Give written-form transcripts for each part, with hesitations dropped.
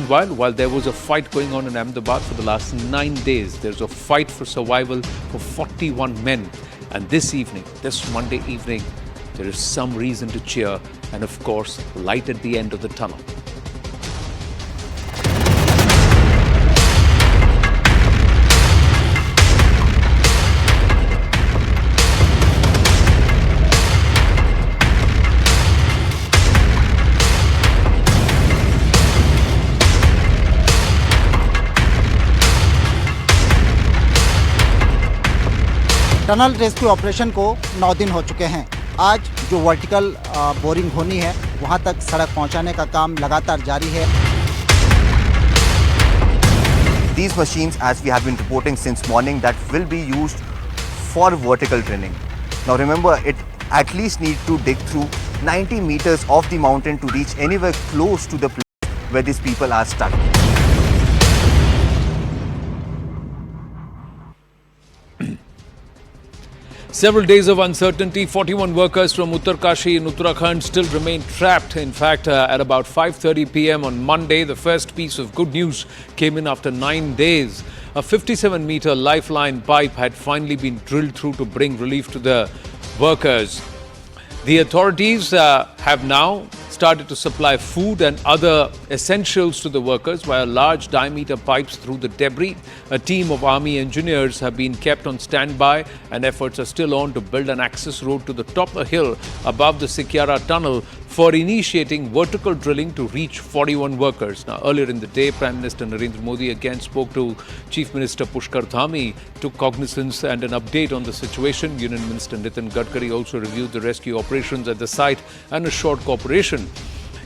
Meanwhile, while there was a fight going on in Ahmedabad for the last 9 days, there's a fight for survival for 41 men. And this evening, this Monday evening, there is some reason to cheer and, of course, light at the end of the tunnel. Tunnel rescue operation को 9 दिन हो चुके हैं। आज जो vertical boring होनी है वहां तक सड़क पहुंचाने का काम लगातार जारी है। These machines, as we have been reporting since morning, that will be used for vertical drilling. Now remember, it at least need to dig through 90 meters of the mountain to reach anywhere close to the place where these people are stuck. Several days of uncertainty. 41 workers from Uttarkashi in Uttarakhand still remain trapped. In fact, at about 5:30 p.m. on Monday, the first piece of good news came in after 9 days. A 57-meter lifeline pipe had finally been drilled through to bring relief to the workers. The authorities have now started to supply food and other essentials to the workers via large diameter pipes through the debris. A team of army engineers have been kept on standby and efforts are still on to build an access road to the top of the hill above the Silkyara tunnel for initiating vertical drilling to reach 41 workers. Now, earlier in the day, Prime Minister Narendra Modi again spoke to Chief Minister Pushkar Dhami, took cognizance and an update on the situation. Union Minister Nitin Gadkari also reviewed the rescue operations at the site and assured cooperation.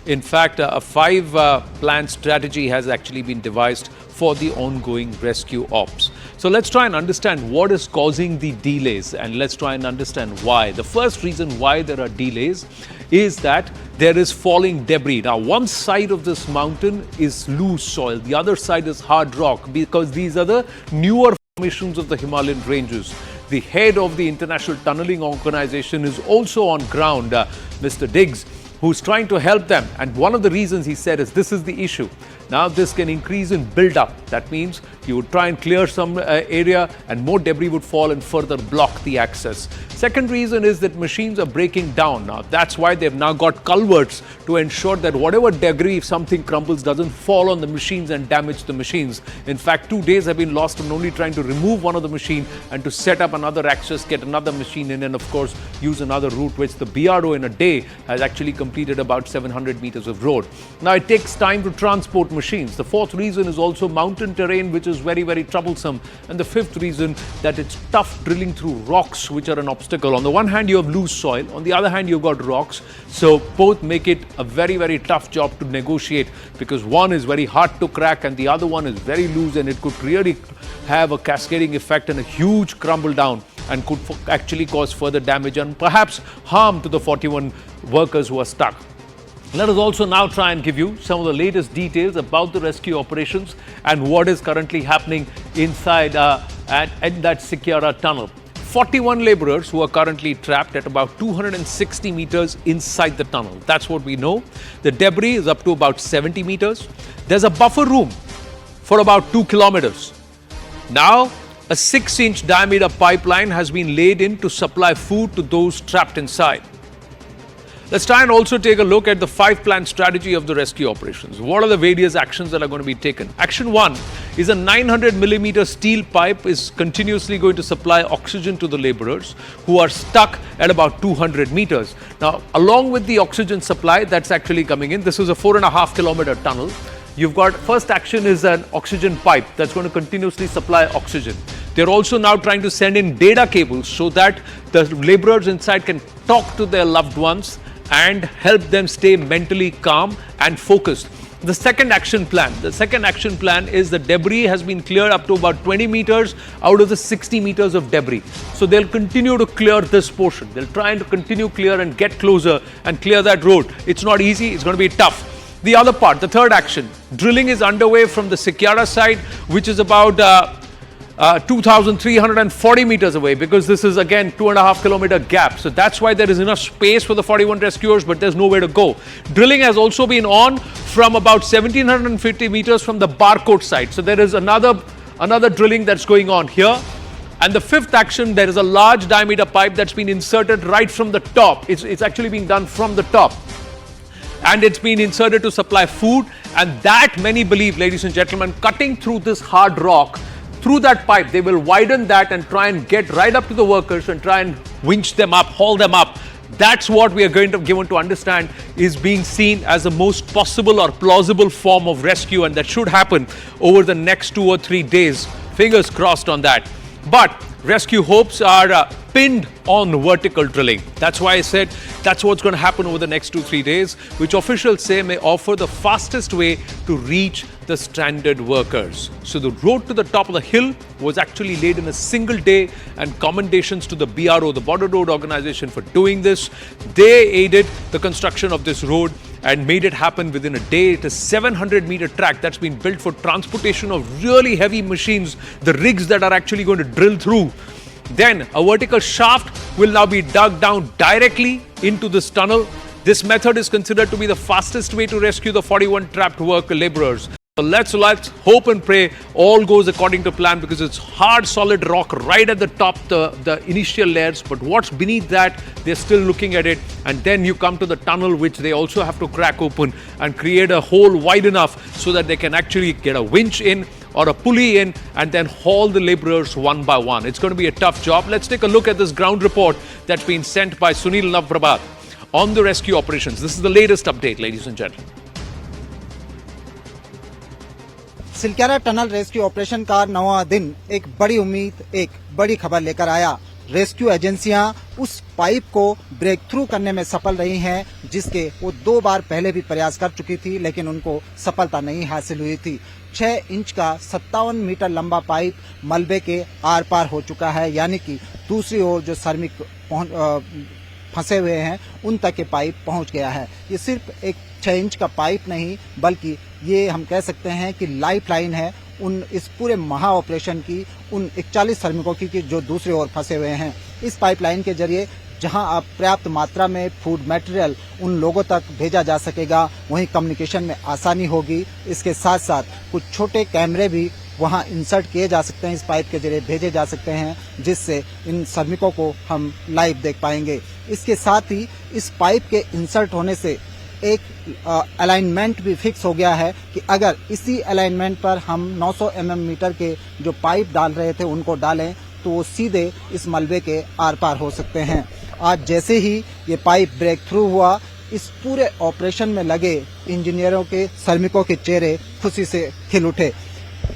In fact, a 5-plan strategy has actually been devised for the ongoing rescue ops. So let's try and understand what is causing the delays and let's try and understand why. The first reason why there are delays is that there is falling debris. Now, one side of this mountain is loose soil, the other side is hard rock because these are the newer formations of the Himalayan ranges. The head of the International Tunneling Organization is also on ground, Mr. Diggs, who's trying to help them. And one of the reasons he said is this is the issue. Now this can increase in build-up. That means you would try and clear some area and more debris would fall and further block the access. Second reason is that machines are breaking down. Now that's why they've now got culverts to ensure that whatever debris, if something crumbles, doesn't fall on the machines and damage the machines. In fact, 2 days have been lost on only trying to remove one of the machine and to set up another access, get another machine in and of course use another route, which the BRO in a day has actually completed about 700 meters of road. Now it takes time to transport machines. The fourth reason is also mountain terrain, which is very, very troublesome. And the fifth reason that it's tough drilling through rocks, which are an obstacle. On the one hand, you have loose soil. On the other hand, you've got rocks. So both make it a very, very tough job to negotiate because one is very hard to crack and the other one is very loose and it could really have a cascading effect and a huge crumble down and could actually cause further damage and perhaps harm to the 41 workers who are stuck. Let us also now try and give you some of the latest details about the rescue operations and what is currently happening inside at that Silkyara tunnel. 41 laborers who are currently trapped at about 260 meters inside the tunnel. That's what we know. The debris is up to about 70 meters. There's a buffer room for about 2 kilometers. Now, a 6-inch diameter pipeline has been laid in to supply food to those trapped inside. Let's try and also take a look at the 5-plan strategy of the rescue operations. What are the various actions that are going to be taken? Action 1 is a 900 millimeter steel pipe is continuously going to supply oxygen to the laborers who are stuck at about 200 meters. Now, along with the oxygen supply that's actually coming in, this is a 4.5 kilometer tunnel. You've got first action is an oxygen pipe that's going to continuously supply oxygen. They're also now trying to send in data cables so that the laborers inside can talk to their loved ones and help them stay mentally calm and focused. The second action plan is the debris has been cleared up to about 20 meters out of the 60 meters of debris. So they'll continue to clear this portion. They'll try and continue clear and get closer and clear that road. It's not easy, it's going to be tough. The other part, the third action, drilling is underway from the Silkyara side, which is about 2,340 meters away, because this is again 2.5 kilometer gap. So that's why there is enough space for the 41 rescuers, but there's nowhere to go. Drilling has also been on from about 1,750 meters from the Barkot site. So there is another drilling that's going on here. And the fifth action, there is a large diameter pipe that's been inserted right from the top. It's actually being done from the top. And it's been inserted to supply food. And that, many believe, ladies and gentlemen, cutting through this hard rock, through that pipe, they will widen that and try and get right up to the workers and try and winch them up, haul them up. That's what we are going to given to understand is being seen as the most possible or plausible form of rescue, and that should happen over the next 2 or 3 days. Fingers crossed on that. But rescue hopes are pinned on vertical drilling. That's why I said that's what's going to happen over the next 2-3 days, which officials say may offer the fastest way to reach the stranded workers. So the road to the top of the hill was actually laid in a single day, and commendations to the BRO, the Border Road Organization, for doing this. They aided the construction of this road and made it happen within a day. It is a 700-meter track that's been built for transportation of really heavy machines, the rigs that are actually going to drill through. Then a vertical shaft will now be dug down directly into this tunnel. This method is considered to be the fastest way to rescue the 41 trapped worker laborers. So let's hope and pray all goes according to plan, because it's hard, solid rock right at the top, the initial layers. But what's beneath that, they're still looking at it. And then you come to the tunnel, which they also have to crack open and create a hole wide enough so that they can actually get a winch in or a pulley in and then haul the laborers one by one. It's going to be a tough job. Let's take a look at this ground report that's been sent by Sunil Navprabhat on the rescue operations. This is the latest update, ladies and gentlemen. Silkyara tunnel rescue operation का 9वां दिन एक बड़ी उम्मीद, एक बड़ी खबर लेकर आया। रेस्क्यू एजेंसियां उस पाइप को ब्रेक थ्रू करने में सफल रही हैं, जिसके वो 2 बार पहले भी प्रयास कर चुकी थी, लेकिन उनको सफलता नहीं हासिल हुई थी। 6 इंच का 57 मीटर लंबा पाइप मलबे के आर पार हो चुका है, यानी कि दूसरी ओर जो श्रमिक फंसे हुए हैं उन तक के पाइप पहुंच गया है। ये सिर्फ एक 6 इंच का पाइप नहीं, बल्कि ये हम कह सकते हैं कि लाइफ लाइन है उन इस पूरे महा ऑपरेशन की, उन 41 श्रमिकों की जो दूसरी ओर फंसे हुए हैं। इस पाइपलाइन के जरिए जहां अब पर्याप्त मात्रा में फूड मटेरियल उन लोगों तक भेजा जा सकेगा, वहीं कम्युनिकेशन में आसानी होगी। इसके साथ साथ कुछ छोटे कैमरे भी वहां इंसर्ट किए जा सकते हैं, इस पाइप के जरिए भेजे जा सकते हैं, जिससे इन श्रमिकों को हम लाइव देख पाएंगे। इसके साथ ही इस पाइप के इंसर्ट होने से एक अलाइनमेंट भी फिक्स हो गया है कि अगर इसी अलाइनमेंट पर हम 900 मीटर के जो पाइप डाल रहे थे उनको डालें तो वो सीधे इस मलबे के आर पार हो सकते हैं। आज जैसे ही ये पाइप ब्रेक थ्रू हुआ, इस पूरे ऑपरेशन में लगे इंजीनियरों के, श्रमिकों के चेहरे खुशी से खिल उठे।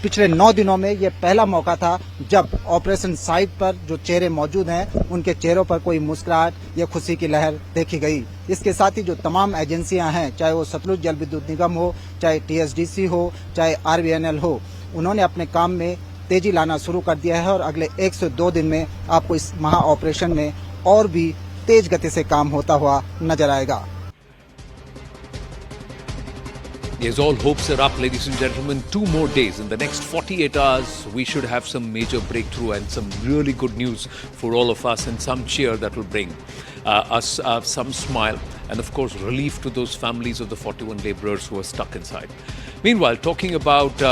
पिछले 9 दिनों में ये पहला मौका था जब ऑपरेशन साइट पर जो चेहरे मौजूद हैं उनके चेहरों पर कोई मुस्कुराहट या खुशी की लहर देखी गई। इसके साथ ही जो तमाम एजेंसियां हैं, चाहे वो सतलुज जल विद्युत निगम हो, चाहे TSDC हो, चाहे RVNL हो, उन्होंने अपने काम में तेजी लाना शुरू कर दिया है और अगले 1 से 2 दिन में आपको इस महा ऑपरेशन में और भी तेज गति से काम होता हुआ नजर आएगा। Yes, all hopes are up, ladies and gentlemen. 2 more days. In the next 48 hours, we should have some major breakthrough and some really good news for all of us, and some cheer that will bring us some smile and, of course, relief to those families of the 41 laborers who are stuck inside. Meanwhile, talking about